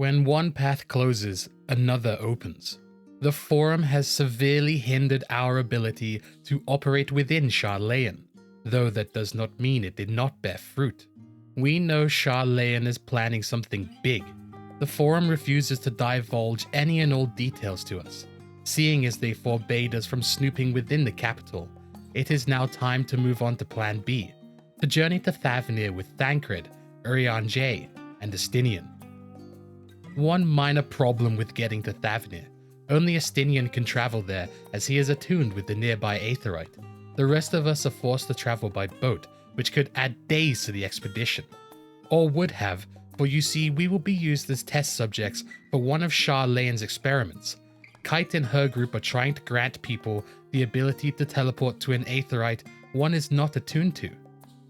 When one path closes, another opens. The Forum has severely hindered our ability to operate within Sharlayan, though that does not mean it did not bear fruit. We know Sharlayan is planning something big. The Forum refuses to divulge any and all details to us. Seeing as they forbade us from snooping within the capital, it is now time to move on to Plan B, to journey to Thavnair with Thancred, Urianger, and Estinien. One minor problem with getting to Thavnair: only Estinien can travel there as he is attuned with the nearby aetheryte. The rest of us are forced to travel by boat, which could add days to the expedition. Or would have, for you see we will be used as test subjects for one of Sharlayan's experiments. Kite and her group are trying to grant people the ability to teleport to an aetheryte one is not attuned to.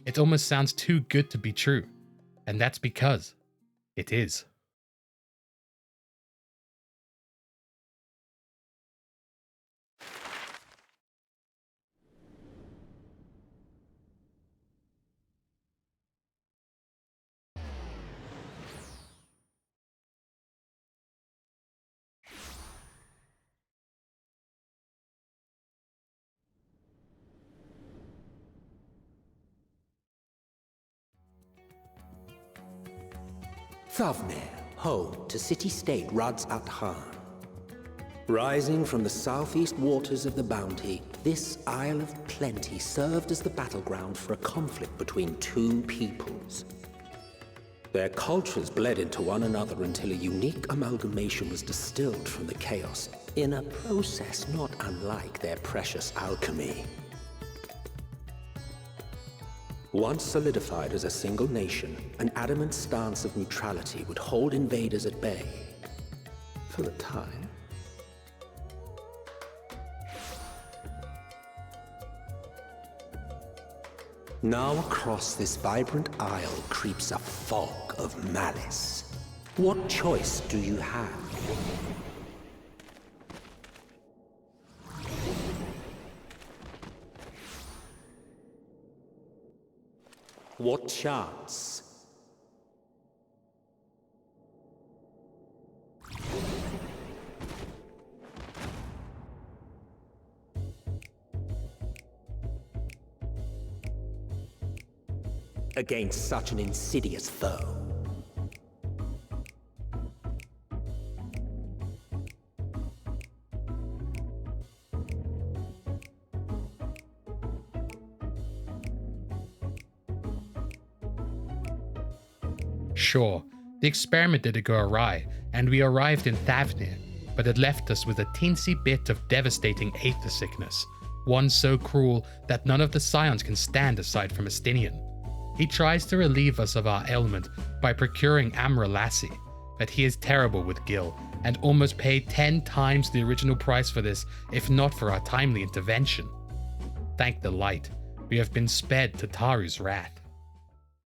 It almost sounds too good to be true, and that's because it is. Thavnair, home to city-state Radz-at-Han. Rising from the southeast waters of the Bounty, this Isle of Plenty served as the battleground for a conflict between two peoples. Their cultures bled into one another until a unique amalgamation was distilled from the chaos, in a process not unlike their precious alchemy. Once solidified as a single nation, an adamant stance of neutrality would hold invaders at bay. For the time. Now across this vibrant isle creeps a fog of malice. What choice do you have? What chance? Against such an insidious foe. Sure, the experiment did go awry, and we arrived in Thavnair, but it left us with a teensy bit of devastating aether sickness, one so cruel that none of the scions can stand aside from Estinien. He tries to relieve us of our ailment by procuring Amra Lassie, but he is terrible with Gil, and almost paid 10 times the original price for this if not for our timely intervention. Thank the light, we have been sped to Taru's wrath.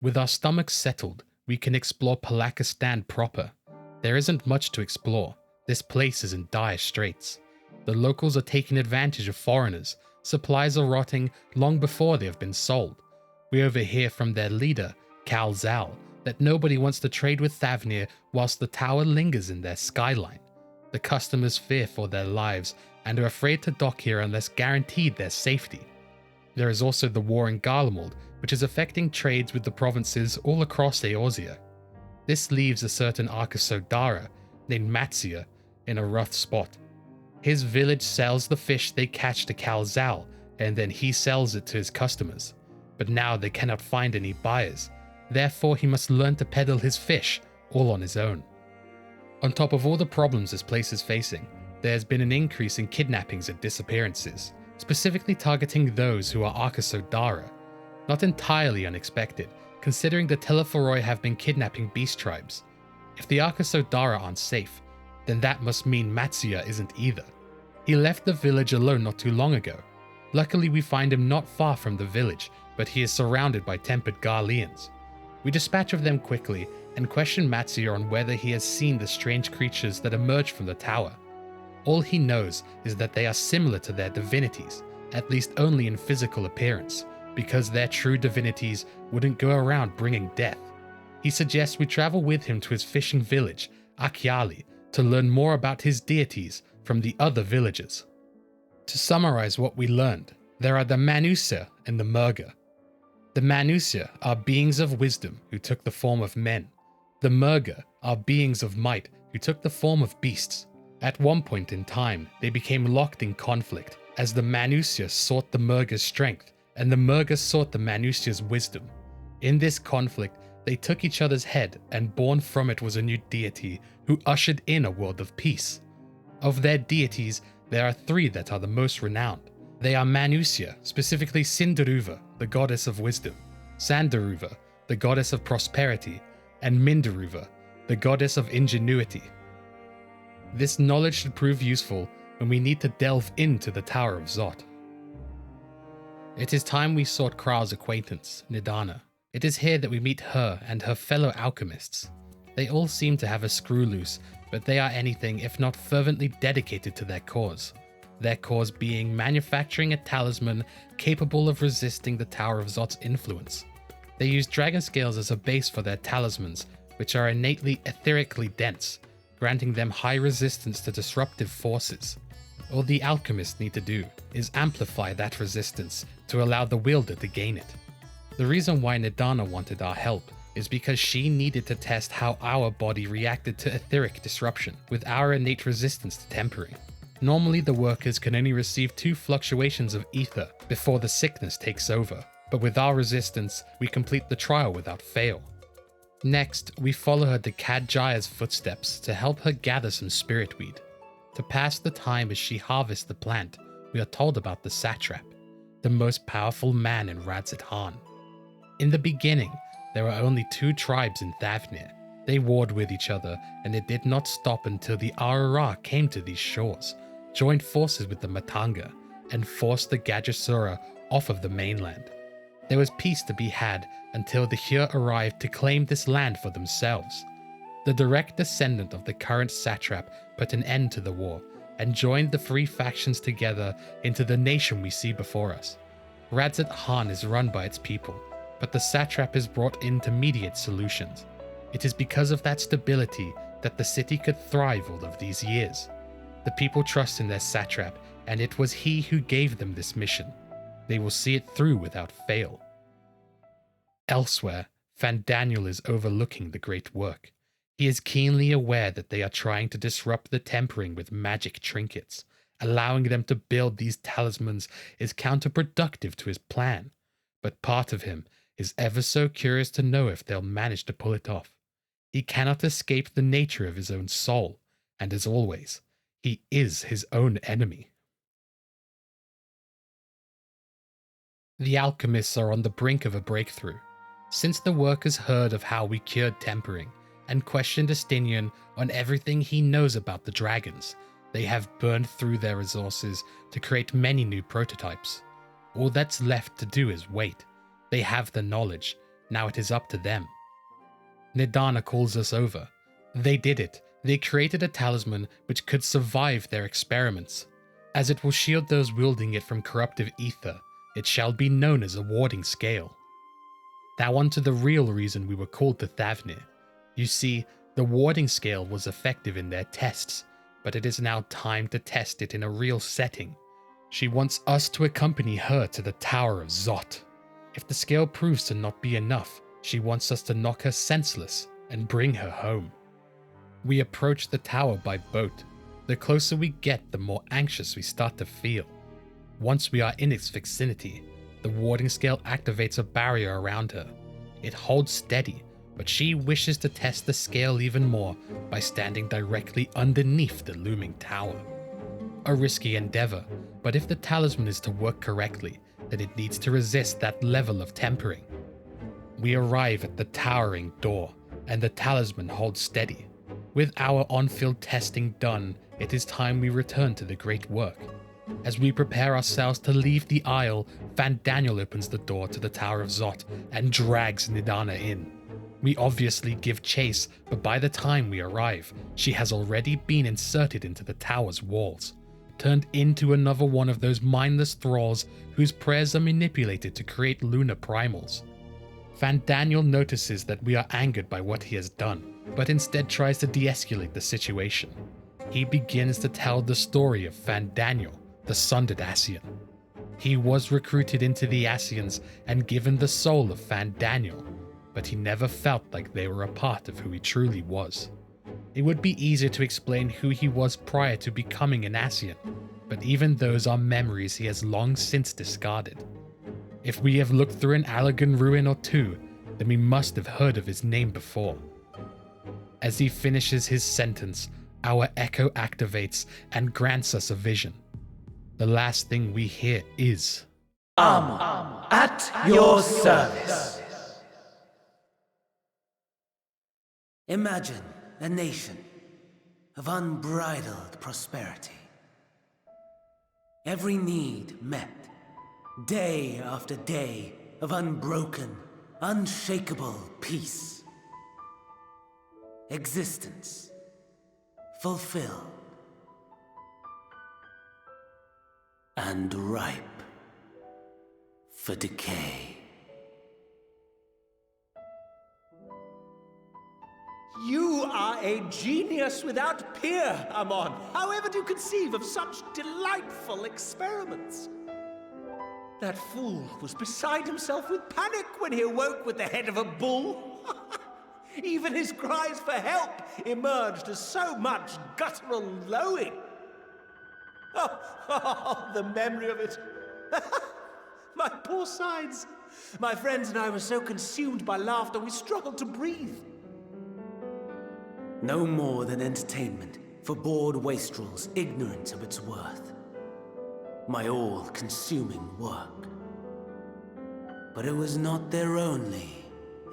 With our stomachs settled, we can explore Palakistan proper. There isn't much to explore. This place is in dire straits. The locals are taking advantage of foreigners. Supplies are rotting long before they have been sold. We overhear from their leader, Cal Zal, that nobody wants to trade with Thavnair whilst the tower lingers in their skyline. The customers fear for their lives and are afraid to dock here unless guaranteed their safety. There is also the war in Garlemald, which is affecting trades with the provinces all across Eorzea. This leaves a certain Arcosodara named Matzia in a rough spot. His village sells the fish they catch to Cal Zal, and then he sells it to his customers. But now they cannot find any buyers, therefore he must learn to peddle his fish all on his own. On top of all the problems this place is facing, there has been an increase in kidnappings and disappearances, specifically targeting those who are Arcosodara. Not entirely unexpected, considering the Telephoroi have been kidnapping beast tribes. If the Arcosodara aren't safe, then that must mean Matzia isn't either. He left the village alone not too long ago. Luckily we find him not far from the village, but he is surrounded by tempered Garleans. We dispatch of them quickly and question Matzia on whether he has seen the strange creatures that emerged from the tower. All he knows is that they are similar to their divinities, at least only in physical appearance, because their true divinities wouldn't go around bringing death. He suggests we travel with him to his fishing village, Achiali, to learn more about his deities from the other villagers. To summarize what we learned, there are the Manusya and the Murga. The Manusya are beings of wisdom who took the form of men. The Murga are beings of might who took the form of beasts. At one point in time, they became locked in conflict as the Manusya sought the Murga's strength and the Murga sought the Manusya's wisdom. In this conflict, they took each other's head, and born from it was a new deity who ushered in a world of peace. Of their deities, there are three that are the most renowned. They are Manusya, specifically Sindaruva, the goddess of wisdom, Sandaruva, the goddess of prosperity, and Mindaruva, the goddess of ingenuity. This knowledge should prove useful when we need to delve into the Tower of Zot. It is time we sought Kral's acquaintance, Nidana. It is here that we meet her and her fellow alchemists. They all seem to have a screw loose, but they are anything if not fervently dedicated to their cause. Their cause being manufacturing a talisman capable of resisting the Tower of Zot's influence. They use dragon scales as a base for their talismans, which are innately etherically dense, granting them high resistance to disruptive forces. All the alchemists need to do is amplify that resistance to allow the wielder to gain it. The reason why Nidana wanted our help is because she needed to test how our body reacted to etheric disruption with our innate resistance to tempering. Normally the workers can only receive 2 fluctuations of ether before the sickness takes over, but with our resistance, we complete the trial without fail. Next, we follow her to Kadjaya's footsteps to help her gather some spirit weed. To pass the time as she harvests the plant, we are told about the satrap, the most powerful man in Radz-at-Han. In the beginning, there were only 2 tribes in Thavnair. They warred with each other, and it did not stop until the Arara came to these shores, joined forces with the Matanga, and forced the Gajasura off of the mainland. There was peace to be had until the Hyur arrived to claim this land for themselves. The direct descendant of the current satrap put an end to the war, and joined the 3 factions together into the nation we see before us. Radz-at-Han is run by its people, but the satrap is brought in to mediate solutions. It is because of that stability that the city could thrive all of these years. The people trust in their satrap, and it was he who gave them this mission. They will see it through without fail. Elsewhere, Fandaniel is overlooking the great work. He is keenly aware that they are trying to disrupt the tempering with magic trinkets. Allowing them to build these talismans is counterproductive to his plan, but part of him is ever so curious to know if they'll manage to pull it off. He cannot escape the nature of his own soul, and as always, he is his own enemy. The alchemists are on the brink of a breakthrough. Since the workers heard of how we cured tempering, and questioned Estinien on everything he knows about the dragons, they have burned through their resources to create many new prototypes. All that's left to do is wait. They have the knowledge, now it is up to them. Nidana calls us over. They did it. They created a talisman which could survive their experiments. As it will shield those wielding it from corruptive ether, it shall be known as a warding scale. Now on to the real reason we were called to Thavnair. You see, the warding scale was effective in their tests, but it is now time to test it in a real setting. She wants us to accompany her to the Tower of Zot. If the scale proves to not be enough, she wants us to knock her senseless and bring her home. We approach the tower by boat. The closer we get, the more anxious we start to feel. Once we are in its vicinity, the warding scale activates a barrier around her. It holds steady, but she wishes to test the scale even more by standing directly underneath the looming tower. A risky endeavor, but if the talisman is to work correctly, then it needs to resist that level of tempering. We arrive at the towering door, and the talisman holds steady. With our on-field testing done, it is time we return to the great work. As we prepare ourselves to leave the isle, Fandaniel opens the door to the Tower of Zot and drags Nidana in. We obviously give chase, but by the time we arrive, she has already been inserted into the tower's walls, turned into another one of those mindless thralls whose prayers are manipulated to create lunar primals. Fandaniel notices that we are angered by what he has done, but instead tries to de-escalate the situation. He begins to tell the story of Fandaniel, the Sundered Ascian. He was recruited into the Ascians and given the soul of Fandaniel, but he never felt like they were a part of who he truly was. It would be easier to explain who he was prior to becoming an Ascian, but even those are memories he has long since discarded. If we have looked through an Allagan ruin or two, then we must have heard of his name before. As he finishes his sentence, our echo activates and grants us a vision. The last thing we hear is, At your service. Imagine a nation of unbridled prosperity. Every need met, day after day of unbroken, unshakable peace. Existence fulfilled and ripe for decay. You are a genius without peer, Amon. However do you conceive of such delightful experiments? That fool was beside himself with panic when he awoke with the head of a bull. Even his cries for help emerged as so much guttural lowing. Oh, the memory of it. My poor sides. My friends and I were so consumed by laughter we struggled to breathe. No more than entertainment for bored wastrels ignorant of its worth. My all-consuming work. But it was not their only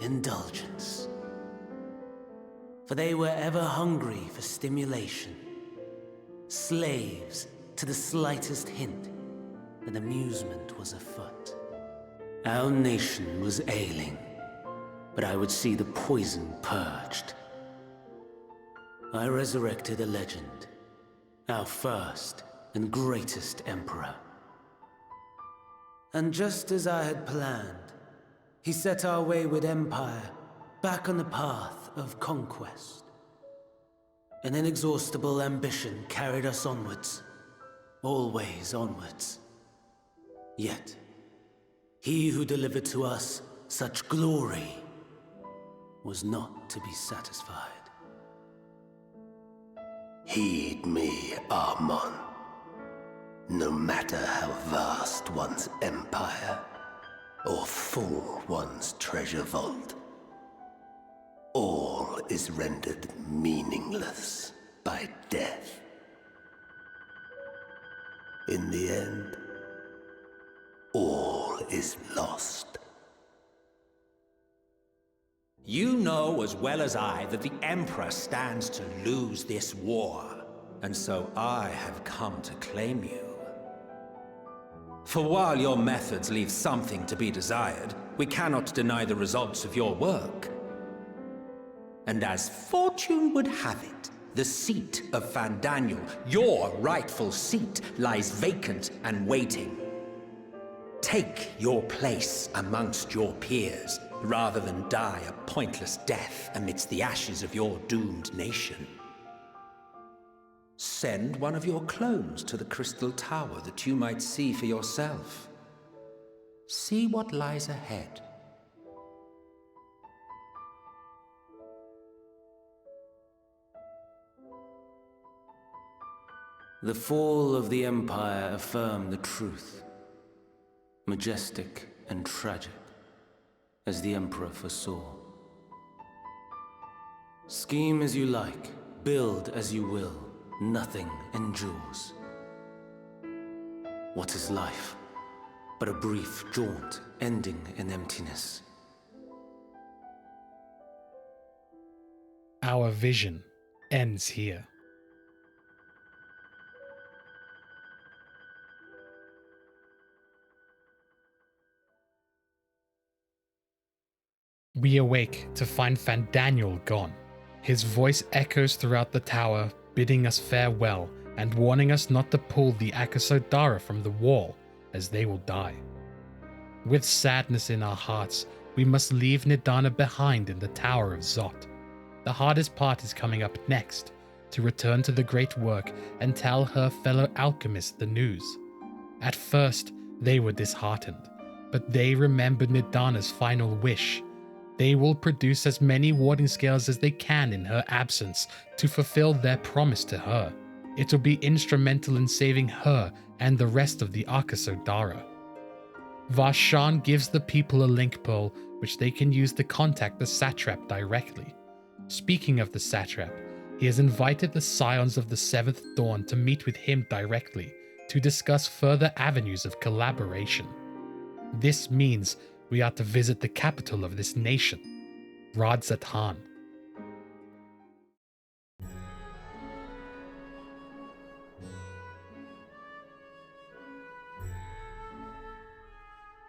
indulgence. For they were ever hungry for stimulation. Slaves to the slightest hint that amusement was afoot. Our nation was ailing, but I would see the poison purged. I resurrected a legend, our first and greatest emperor. And just as I had planned, he set our wayward empire back on the path of conquest. An inexhaustible ambition carried us onwards, always onwards. Yet, he who delivered to us such glory was not to be satisfied. Heed me, Amon. No matter how vast one's empire, or full one's treasure vault, all is rendered meaningless by death. In the end, all is lost. You know as well as I that the Emperor stands to lose this war, and so I have come to claim you. For while your methods leave something to be desired, we cannot deny the results of your work. And as fortune would have it, the seat of Fandaniel, your rightful seat, lies vacant and waiting. Take your place amongst your peers, rather than die a pointless death amidst the ashes of your doomed nation. Send one of your clones to the Crystal Tower that you might see for yourself. See what lies ahead. The fall of the Empire affirmed the truth. Majestic and tragic, as the Emperor foresaw. Scheme as you like, build as you will, nothing endures. What is life but a brief jaunt ending in emptiness? Our vision ends here. We awake to find Fandaniel gone. His voice echoes throughout the tower, bidding us farewell and warning us not to pull the Akasodara from the wall, as they will die. With sadness in our hearts, we must leave Nidana behind in the Tower of Zot. The The hardest part is coming up next, to return to the great work and tell her fellow alchemists the news. At first, they were disheartened, but they remembered Nidana's final wish. They will produce as many warding scales as they can in her absence to fulfill their promise to her. It will be instrumental in saving her and the rest of the Akasodara. Varshan gives the people a link pearl which they can use to contact the satrap directly. Speaking of the satrap, he has invited the scions of the Seventh Dawn to meet with him directly to discuss further avenues of collaboration. This means we are to visit the capital of this nation, Radz-at-Han.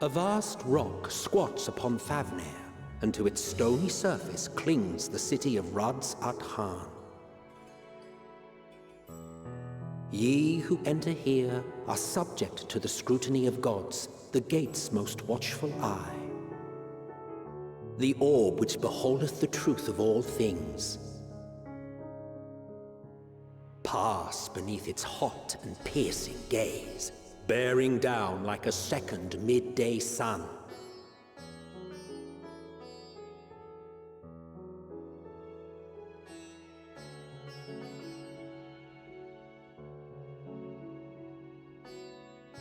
A vast rock squats upon Thavnair, and to its stony surface clings the city of Radz-at-Han. Ye who enter here are subject to the scrutiny of gods, the gate's most watchful eye. The orb which beholdeth the truth of all things. Pass beneath its hot and piercing gaze, bearing down like a second midday sun.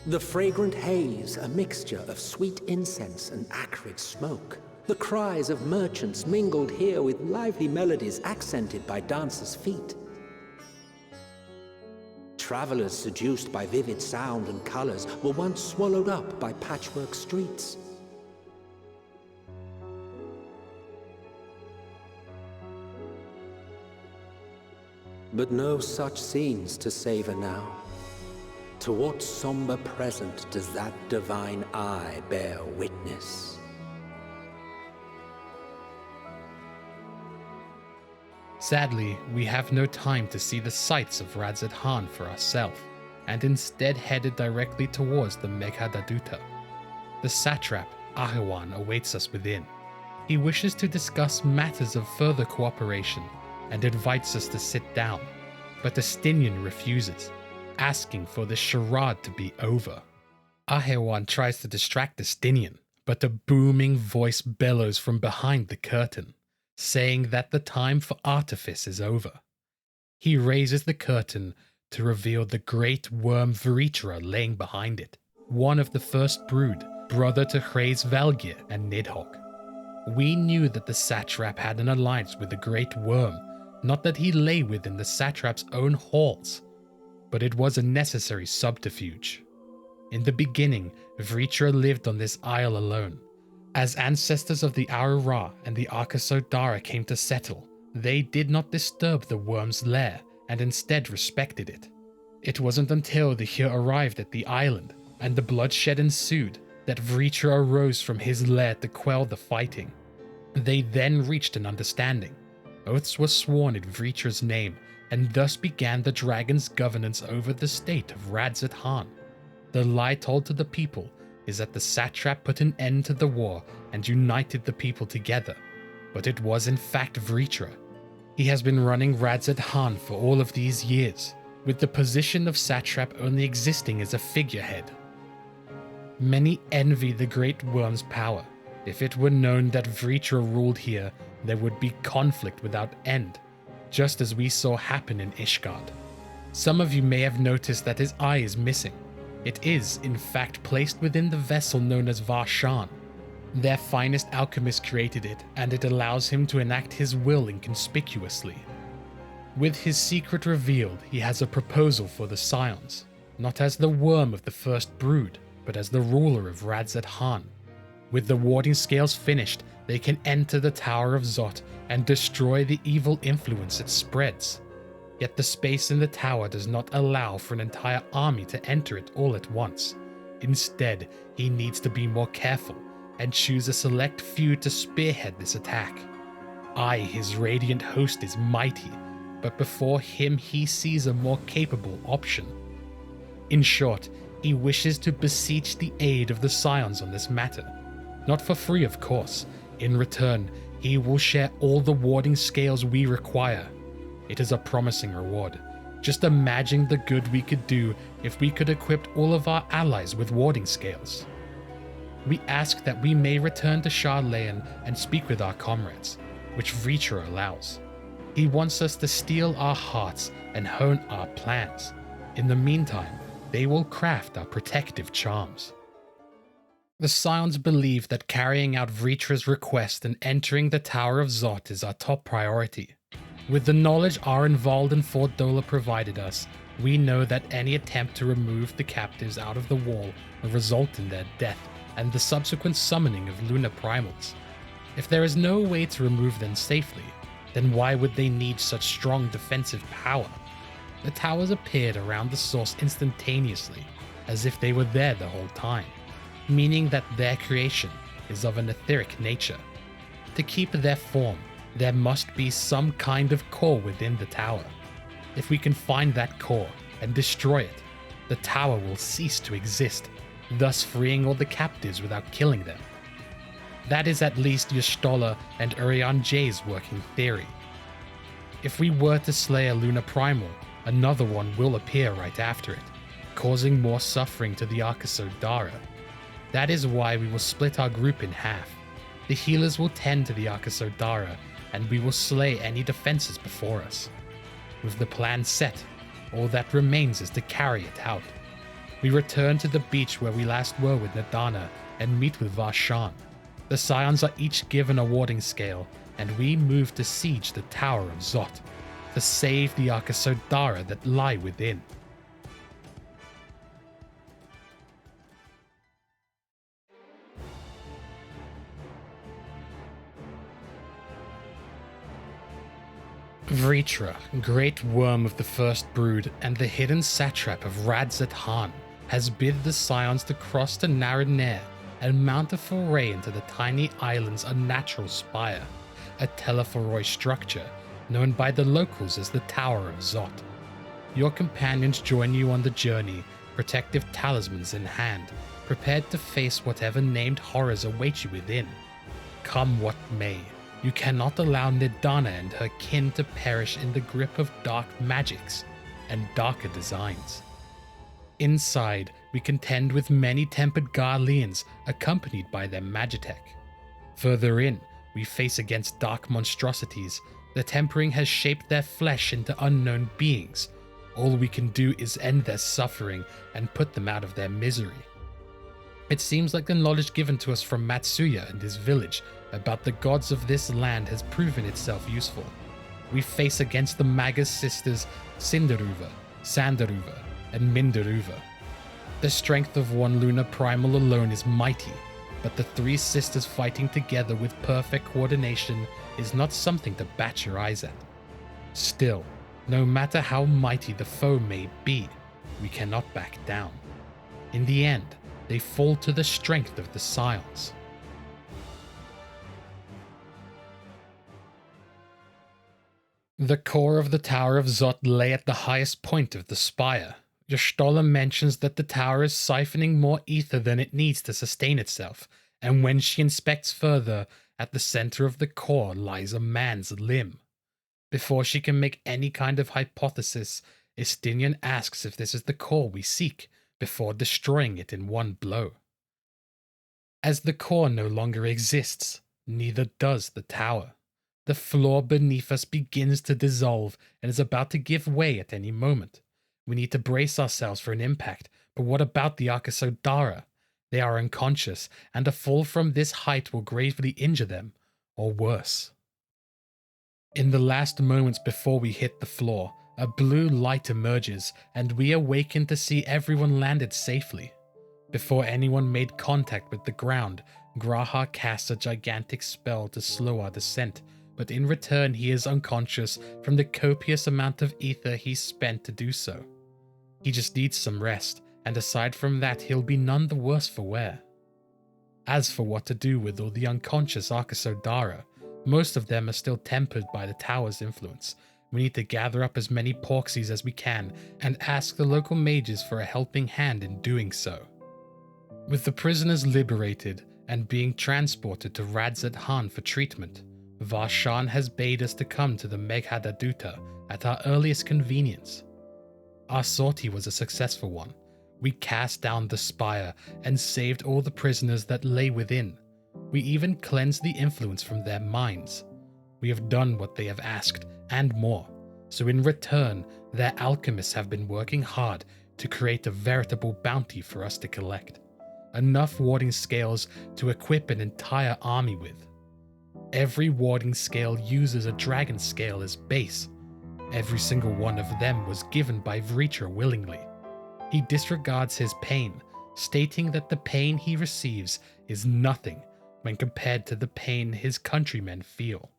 The fragrant haze, a mixture of sweet incense and acrid smoke. The cries of merchants mingled here with lively melodies accented by dancers' feet. Travelers seduced by vivid sound and colors were once swallowed up by patchwork streets. But no such scenes to savor now. To what somber present does that divine eye bear witness? Sadly, we have no time to see the sights of Radz-at-Han for ourselves, and instead headed directly towards the Meghadaduta. The satrap, Ahiwan, awaits us within. He wishes to discuss matters of further cooperation, and invites us to sit down, but Estinien refuses, asking for the charade to be over. Ahiwan tries to distract Estinien, but a booming voice bellows from behind the curtain, saying that the time for artifice is over. He raises the curtain to reveal the great worm Vritra laying behind it, one of the first brood, brother to Hray's Valgir and Nidhogg. We knew that the satrap had an alliance with the great worm, not that he lay within the satrap's own halls, but it was a necessary subterfuge. In the beginning, Vritra lived on this isle alone. As ancestors of the Aurora and the Akasodara came to settle, they did not disturb the worm's lair and instead respected it. It wasn't until the Hyr arrived at the island and the bloodshed ensued that Vritra arose from his lair to quell the fighting. They then reached an understanding. Oaths were sworn in Vritra's name, and thus began the dragon's governance over the state of Radz-at-Han. The lie told to the people is that the satrap put an end to the war and united the people together, but it was in fact Vritra. He has been running Radz-at-Han for all of these years, with the position of satrap only existing as a figurehead. Many envy the great worm's power. If it were known that Vritra ruled here, there would be conflict without end, just as we saw happen in Ishgard. Some of you may have noticed that his eye is missing. It is, in fact, placed within the vessel known as Varshan. Their finest alchemist created it, and it allows him to enact his will inconspicuously. With his secret revealed, he has a proposal for the scions, not as the worm of the first brood, but as the ruler of Radz-at-Han. With the warding scales finished, they can enter the Tower of Zot and destroy the evil influence it spreads. Yet the space in the tower does not allow for an entire army to enter it all at once. Instead, he needs to be more careful and choose a select few to spearhead this attack. His radiant host is mighty, but before him he sees a more capable option. In short, he wishes to beseech the aid of the scions on this matter. Not for free, of course. In return, He will share all the warding scales we require. It is a promising reward. Just imagine the good we could do if we could equip all of our allies with warding scales. We ask that we may return to Sharlayan and speak with our comrades, which Vritra allows. He wants us to steal our hearts and hone our plans. In the meantime, they will craft our protective charms. The Scions believe that carrying out Vritra's request and entering the Tower of Zot is our top priority. With the knowledge our Involved and Fort Dola provided us, we know that any attempt to remove the captives out of the wall will result in their death and the subsequent summoning of lunar primals. If there is no way to remove them safely, then why would they need such strong defensive power? The towers appeared around the source instantaneously, as if they were there the whole time, meaning that their creation is of an etheric nature. To keep their form, there must be some kind of core within the tower. If we can find that core and destroy it, the tower will cease to exist, thus freeing all the captives without killing them. That is at least Y'shtola and Urianger's working theory. If we were to slay a lunar primal, another one will appear right after it, causing more suffering to the Archosaur Dara. That is why we will split our group in half. The healers will tend to the Archosaur Dara, and we will slay any defenses before us. With the plan set, all that remains is to carry it out. We return to the beach where we last were with Nadana and meet with Varshan. The Scions are each given a warding scale, and we move to siege the Tower of Zot, to save the Archosaur Dara that lie within. Vritra, Great Worm of the First Brood and the hidden satrap of Radz-at-Han, has bid the Scions to cross to Thavnair and mount a foray into the tiny island's unnatural spire, a telephorai structure known by the locals as the Tower of Zot. Your companions join you on the journey, protective talismans in hand, prepared to face whatever named horrors await you within. Come what may, you cannot allow Nadana and her kin to perish in the grip of dark magics and darker designs. Inside, we contend with many tempered Garleans accompanied by their Magitech. Further in, we face against dark monstrosities. The tempering has shaped their flesh into unknown beings. All we can do is end their suffering and put them out of their misery. It seems like the knowledge given to us from Matsuya and his village about the gods of this land has proven itself useful. We face against the Magus sisters Sindaruva, Sandaruva, and Mindaruva. The strength of one lunar primal alone is mighty, but the three sisters fighting together with perfect coordination is not something to bat your eyes at. Still, no matter how mighty the foe may be, we cannot back down. In the end, they fall to the strength of the Scions. The core of the Tower of Zot lay at the highest point of the spire. Y'shtola mentions that the tower is siphoning more ether than it needs to sustain itself, and when she inspects further, at the center of the core lies a man's limb. Before she can make any kind of hypothesis, Estinien asks if this is the core we seek, before destroying it in one blow. As the core no longer exists, neither does the tower. The floor beneath us begins to dissolve and is about to give way at any moment. We need to brace ourselves for an impact, but what about the Archosaur Dara? They are unconscious, and a fall from this height will gravely injure them, or worse. In the last moments before we hit the floor, a blue light emerges, and we awaken to see everyone landed safely. Before anyone made contact with the ground, Graha casts a gigantic spell to slow our descent, but in return he is unconscious from the copious amount of ether he spent to do so. He just needs some rest, and aside from that he'll be none the worse for wear. As for what to do with all the unconscious Archosaur Dara, most of them are still tempered by the tower's influence. We need to gather up as many Porxies as we can and ask the local mages for a helping hand in doing so. With the prisoners liberated and being transported to Radz-at-Han for treatment, Varshan has bade us to come to the Meghadaduta at our earliest convenience. Our sortie was a successful one. We cast down the spire and saved all the prisoners that lay within. We even cleansed the influence from their minds. We have done what they have asked, and more. So in return, their alchemists have been working hard to create a veritable bounty for us to collect. Enough warding scales to equip an entire army with. Every warding scale uses a dragon scale as base. Every single one of them was given by Vreetra willingly. He disregards his pain, stating that the pain he receives is nothing when compared to the pain his countrymen feel.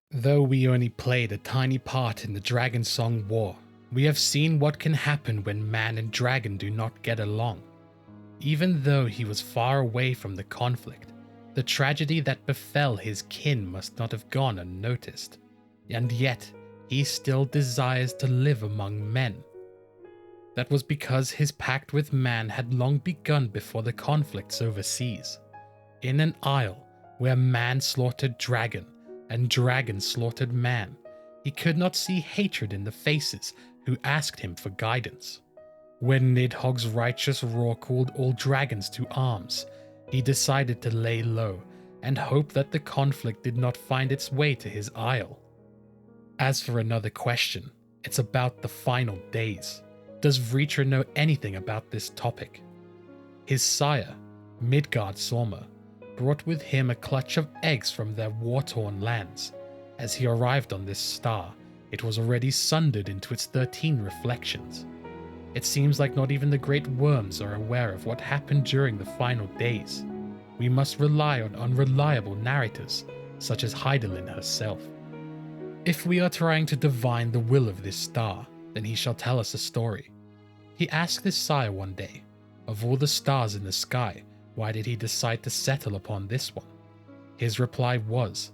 Though we only played a tiny part in the Dragon Song War, we have seen what can happen when man and dragon do not get along. Even though he was far away from the conflict, the tragedy that befell his kin must not have gone unnoticed, and yet he still desires to live among men. That was because his pact with man had long begun before the conflicts overseas. In an isle where man slaughtered dragon and dragon slaughtered man, he could not see hatred in the faces who asked him for guidance. When Nidhogg's righteous roar called all dragons to arms, he decided to lay low and hope that the conflict did not find its way to his isle. As for another question, it's about the final days. Does Vreetra know anything about this topic? His sire, Midgard-Sormer, brought with him a clutch of eggs from their war-torn lands. As he arrived on this star, it was already sundered into its 13 reflections. It seems like not even the great worms are aware of what happened during the final days. We must rely on unreliable narrators, such as Hydaelyn herself. If we are trying to divine the will of this star, then he shall tell us a story. He asked his sire one day, of all the stars in the sky, why did he decide to settle upon this one? His reply was,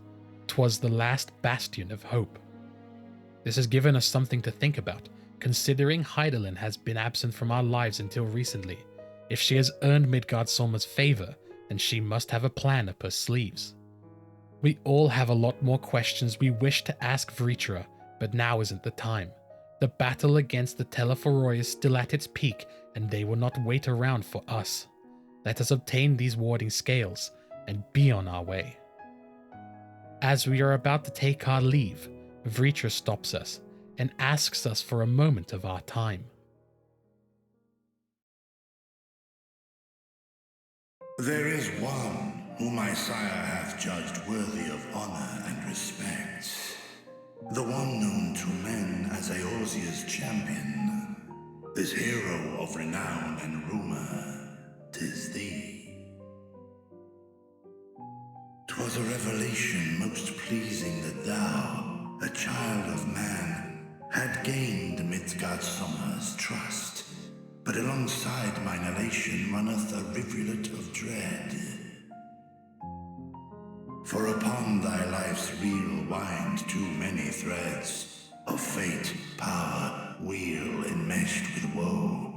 "'Twas the last bastion of hope." This has given us something to think about, considering Hydaelyn has been absent from our lives until recently. If she has earned Midgard-Sormer's favor, then she must have a plan up her sleeves. We all have a lot more questions we wish to ask Vreetra, but now isn't the time. The battle against the Telephoroi is still at its peak, and they will not wait around for us. Let us obtain these warding scales, and be on our way. As we are about to take our leave, Vreetra stops us, and asks us for a moment of our time. There is one whom my sire hath judged worthy of honor and respect. The one known to men as Eorzea's champion. This hero of renown and rumor, 'tis thee. 'Twas a revelation most pleasing that thou, a child of man, had gained Midgard-Sormer's trust, but alongside mine elation runneth a rivulet of dread. For upon thy life's reel wind too many threads of fate, power, weal enmeshed with woe.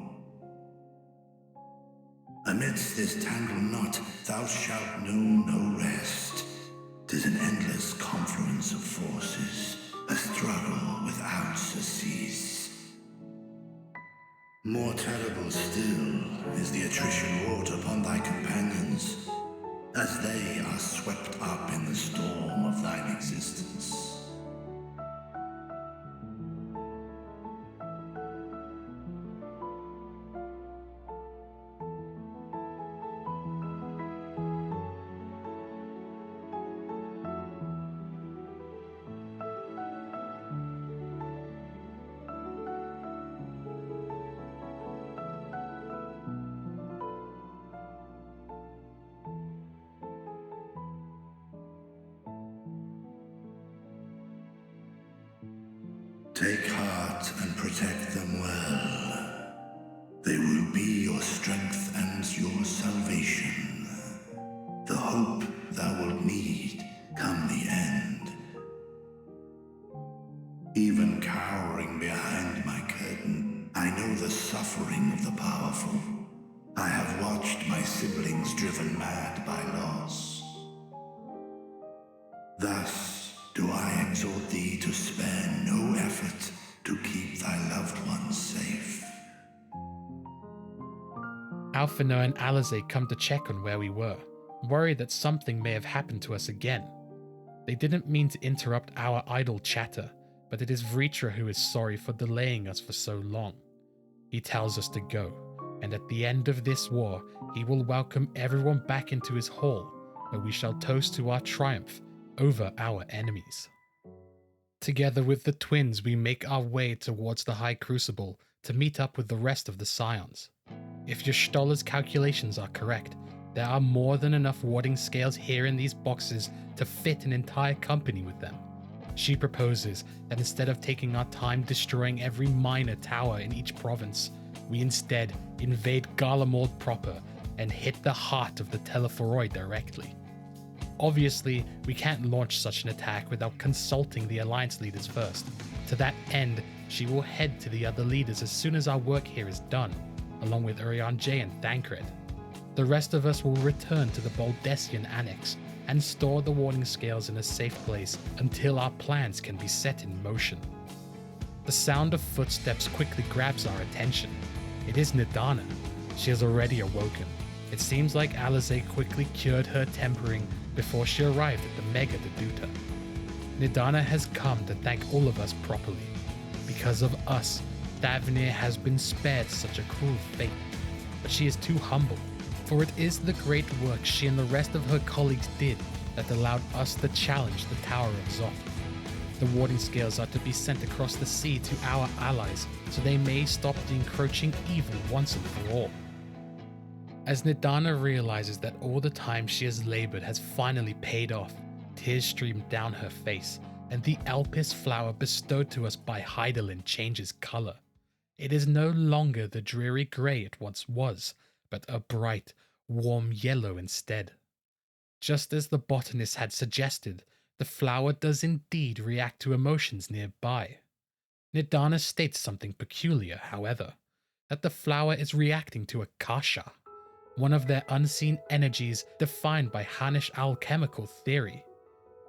Amidst this tangled knot thou shalt know no rest. 'Tis an endless confluence of forces, a struggle without surcease. More terrible still is the attrition wrought upon thy companions, as they are swept up in the storm of thine existence. Take heart and protect them well. They will be your strength and your salvation. The hope thou wilt need come the end. Even cowering behind my curtain, I know the suffering of the powerful. I have watched my siblings driven mad by loss. Thus, exhort thee to spare no effort to keep thy loved ones safe. Alphinaud and Alizé come to check on where we were, worried that something may have happened to us again. They didn't mean to interrupt our idle chatter, but it is Vritra who is sorry for delaying us for so long. He tells us to go, and at the end of this war, he will welcome everyone back into his hall, where we shall toast to our triumph over our enemies. Together with the twins, we make our way towards the High Crucible to meet up with the rest of the Scions. If your Stoller's calculations are correct, there are more than enough warding scales here in these boxes to fit an entire company with them. She proposes that instead of taking our time destroying every minor tower in each province, we instead invade Garlemald proper and hit the heart of the Telephoroi directly. Obviously, we can't launch such an attack without consulting the Alliance leaders first. To that end, she will head to the other leaders as soon as our work here is done, along with Urianger and Thancred. The rest of us will return to the Baldessian Annex and store the warning scales in a safe place until our plans can be set in motion. The sound of footsteps quickly grabs our attention. It is Nidana. She has already awoken. It seems like Alizé quickly cured her tempering before she arrived at the Mega Deduta. Nidana has come to thank all of us properly. Because of us, Thavnair has been spared such a cruel fate. But she is too humble, for it is the great work she and the rest of her colleagues did that allowed us to challenge the Tower of Zot. The warding scales are to be sent across the sea to our allies so they may stop the encroaching evil once and for all. As Nidana realizes that all the time she has labored has finally paid off, tears stream down her face, and the Elpis flower bestowed to us by Hydaelyn changes color. It is no longer the dreary grey it once was, but a bright, warm yellow instead. Just as the botanist had suggested, the flower does indeed react to emotions nearby. Nidana states something peculiar, however, that the flower is reacting to Akasha, one of their unseen energies defined by Hanish alchemical theory.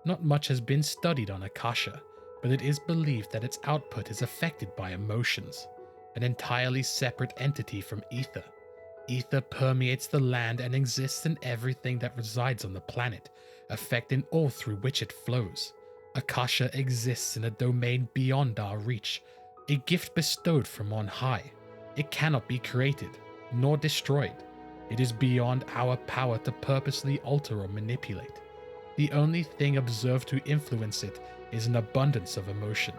Not much has been studied on Akasha, but it is believed that its output is affected by emotions, an entirely separate entity from ether. Ether permeates the land and exists in everything that resides on the planet, affecting all through which it flows. Akasha exists in a domain beyond our reach, a gift bestowed from on high. It cannot be created, nor destroyed. It is beyond our power to purposely alter or manipulate. The only thing observed to influence it is an abundance of emotion.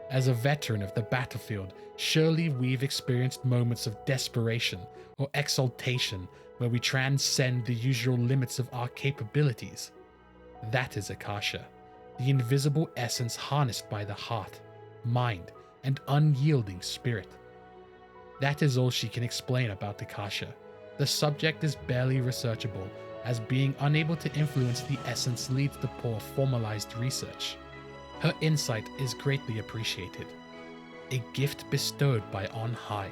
As a veteran of the battlefield, surely we've experienced moments of desperation or exaltation where we transcend the usual limits of our capabilities. That is Akasha, the invisible essence harnessed by the heart, mind, and unyielding spirit. That is all she can explain about Akasha. The subject is barely researchable, as being unable to influence the essence leads to poor formalized research. Her insight is greatly appreciated. A gift bestowed by on high.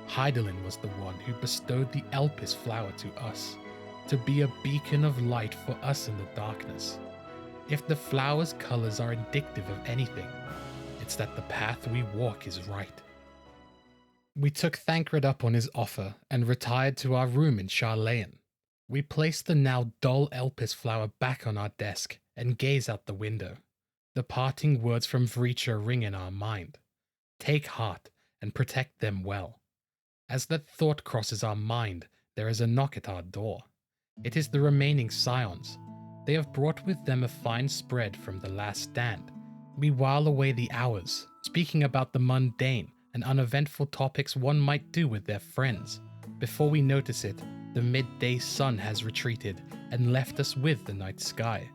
Hydaelyn was the one who bestowed the Elpis flower to us, to be a beacon of light for us in the darkness. If the flower's colors are indicative of anything, it's that the path we walk is right. We took Thancred up on his offer and retired to our room in Sharlayan. We placed the now dull Elpis flower back on our desk and gaze out the window. The parting words from Vritra ring in our mind. Take heart and protect them well. As that thought crosses our mind, there is a knock at our door. It is the remaining Scions. They have brought with them a fine spread from the last stand. We while away the hours, speaking about the mundane and uneventful topics one might do with their friends. Before we notice it, the midday sun has retreated and left us with the night sky.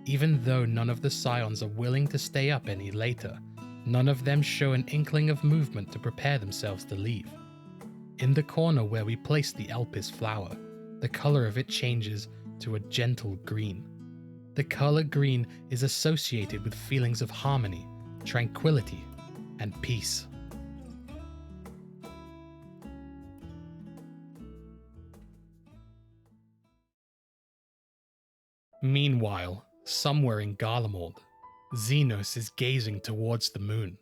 Even though none of the Scions are willing to stay up any later, none of them show an inkling of movement to prepare themselves to leave. In the corner where we place the Elpis flower, the color of it changes to a gentle green. The color green is associated with feelings of harmony, tranquility, and peace. Meanwhile, somewhere in Garlemald, Xenos is gazing towards the moon.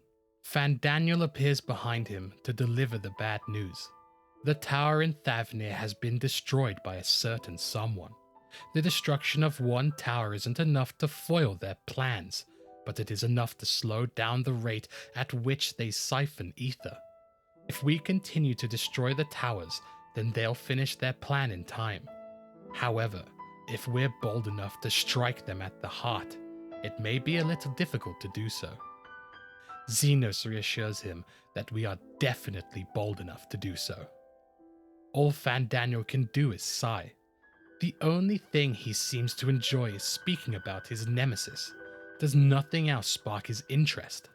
Fandaniel appears behind him to deliver the bad news. The tower in Thavnair has been destroyed by a certain someone. The destruction of one tower isn't enough to foil their plans, but it is enough to slow down the rate at which they siphon ether. If we continue to destroy the towers, then they'll finish their plan in time. However, if we're bold enough to strike them at the heart, it may be a little difficult to do so. Xenos reassures him that we are definitely bold enough to do so. All Fandaniel can do is sigh. The only thing he seems to enjoy is speaking about his nemesis. Does nothing else spark his interest?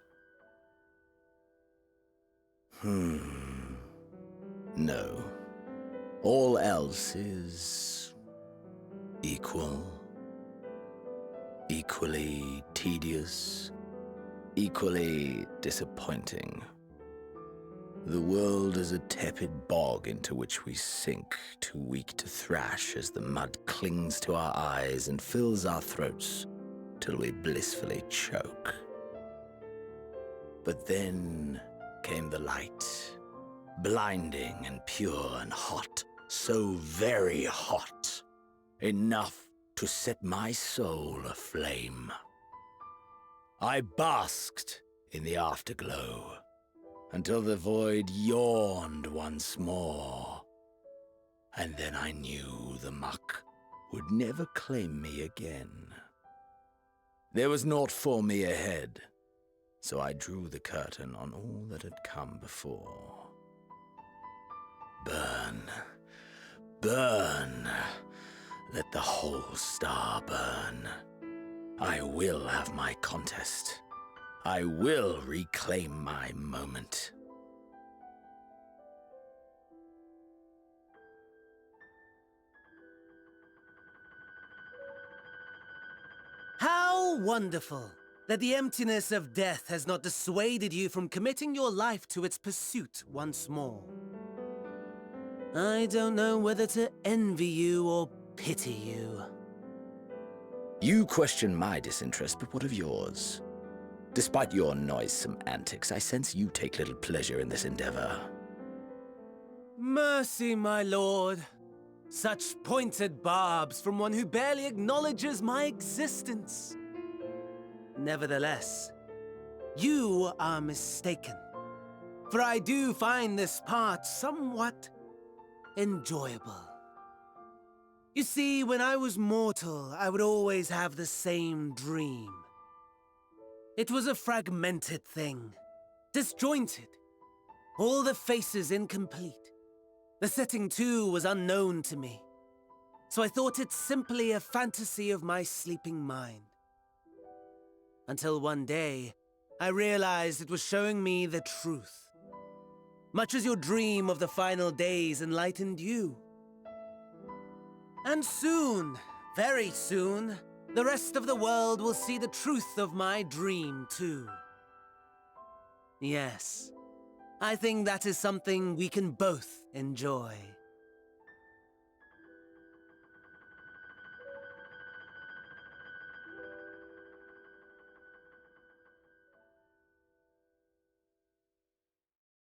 No. All else is equally tedious, equally disappointing. The world is a tepid bog into which we sink, too weak to thrash as the mud clings to our eyes and fills our throats till we blissfully choke. But then came the light, blinding and pure and hot, so very hot, enough to set my soul aflame. I basked in the afterglow until the void yawned once more, and then I knew the muck would never claim me again. There was naught for me ahead, so I drew the curtain on all that had come before. Burn, burn, let the whole star burn. I will have my contest. I will reclaim my moment. How wonderful that the emptiness of death has not dissuaded you from committing your life to its pursuit once more. I don't know whether to envy you or pity you. You question my disinterest, but what of yours? Despite your noisome antics, I sense you take little pleasure in this endeavor. Mercy, my lord. Such pointed barbs from one who barely acknowledges my existence. Nevertheless, you are mistaken. For I do find this part somewhat enjoyable. You see, when I was mortal, I would always have the same dream. It was a fragmented thing, disjointed, all the faces incomplete. The setting, too, was unknown to me, so I thought it simply a fantasy of my sleeping mind. Until one day, I realized it was showing me the truth, much as your dream of the final days enlightened you. And soon, very soon, the rest of the world will see the truth of my dream, too. Yes, I think that is something we can both enjoy.